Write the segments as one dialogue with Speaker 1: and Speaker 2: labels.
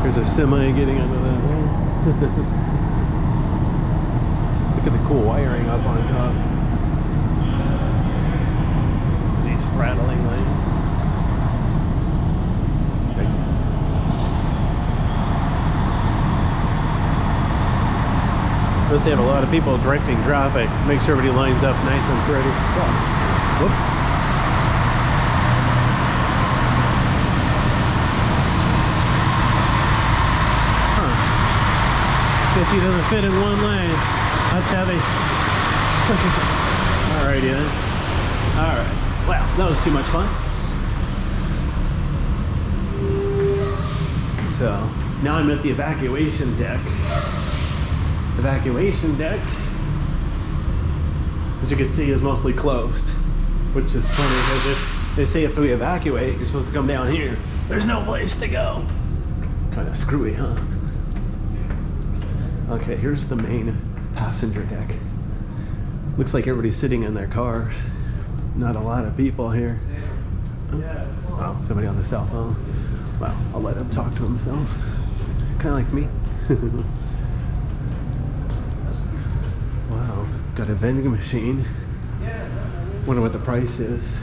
Speaker 1: There's a semi getting under that. Look at the cool wiring up on top. Is he straddling lane? Notice they have a lot of people directing traffic. Make sure everybody lines up nice and pretty. Oh. Whoops. Guess he doesn't fit in one lane. That's heavy. Alrighty then. Alright. Well, that was too much fun. So, now I'm at the evacuation deck. Evacuation deck, as you can see, is mostly closed. Which is funny because if they say if we evacuate, you're supposed to come down here. There's no place to go. Kind of screwy, huh? Okay, here's the main passenger deck. Looks like everybody's sitting in their cars. Not a lot of people here. Oh, somebody on the cell phone. Well, I'll let him talk to himself. Kind of like me. Wow, got a vending machine. Wonder what the price is.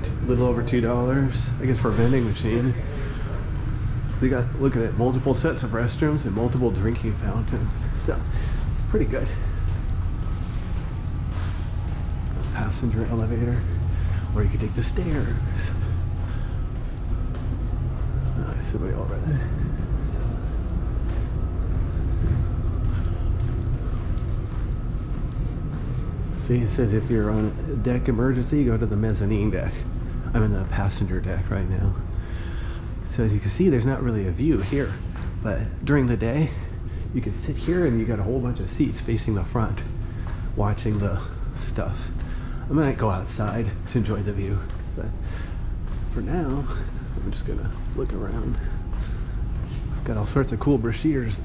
Speaker 1: A little over $2, I guess, for a vending machine. They got, look at it, multiple sets of restrooms and multiple drinking fountains. So, it's pretty good. A passenger elevator, or you could take the stairs. There's somebody over there. See, it says if you're on a deck emergency, go to the mezzanine deck. I'm in the passenger deck right now. So as you can see, there's not really a view here, but during the day, you can sit here and you got a whole bunch of seats facing the front, watching the stuff. I might go outside to enjoy the view, but for now, I'm just gonna look around. I've got all sorts of cool brochures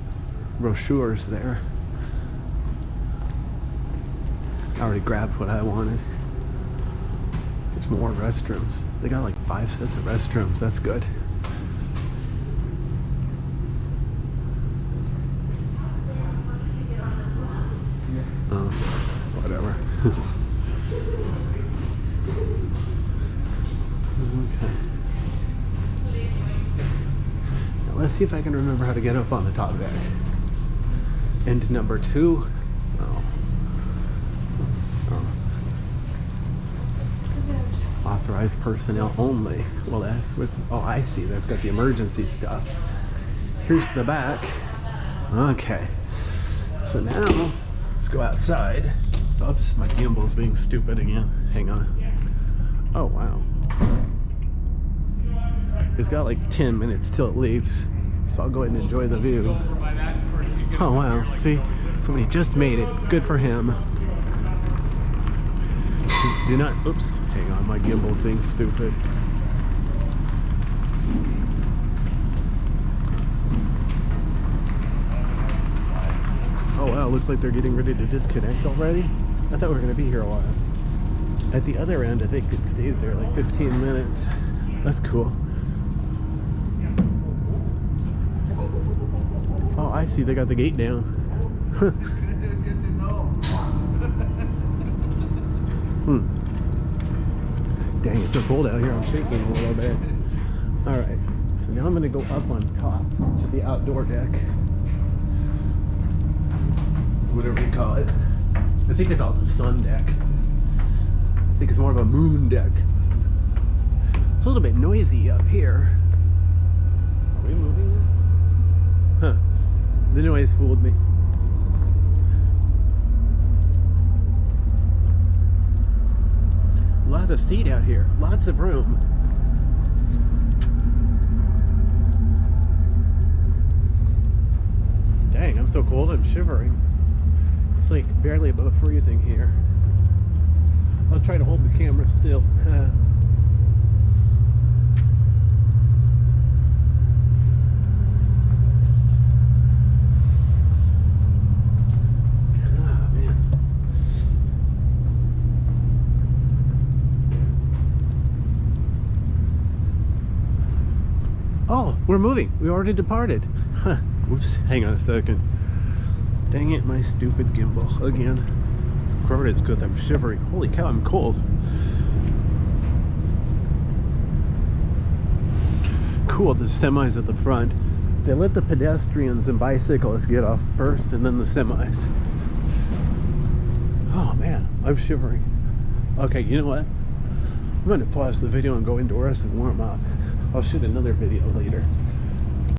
Speaker 1: there. I already grabbed what I wanted. There's more restrooms. They got like 5 sets of restrooms, that's good. Oh, whatever. Okay. Now let's see if I can remember how to get up on the top deck. End number 2. Oh. Authorized personnel only. Well, that's what's, oh, I see. That's got the emergency stuff. Here's the back. Okay. So now, let's go outside. Oops, my gimbal's being stupid again. Hang on. Oh, wow. It's got like 10 minutes till it leaves. So I'll go ahead and enjoy the view. Oh, wow. See? Somebody just made it. Good for him. Do not, oops, hang on, my gimbal's being stupid. Oh wow, looks like they're getting ready to disconnect already. I thought we were going to be here a while. At the other end, I think it stays there like 15 minutes. That's cool. Oh, I see, they got the gate down. Dang, it's so cold out here, I'm shaking a little bit. Alright, so now I'm going to go up on top to the outdoor deck. Whatever you call it. I think they call it the sun deck. I think it's more of a moon deck. It's a little bit noisy up here. Are we moving? Huh. The noise fooled me. A lot of seat out here, lots of room. Dang, I'm so cold, I'm shivering. It's like barely above freezing here. I'll try to hold the camera still. we're moving. We already departed. Whoops, hang on a second. Dang it, my stupid gimbal again. Probably it's because I'm shivering. Holy cow, I'm cold. Cool, the semis at the front. They let the pedestrians and bicyclists get off first and then the semis. Oh man, I'm shivering. Okay, you know what? I'm going to pause the video and go indoors and warm up. I'll shoot another video later.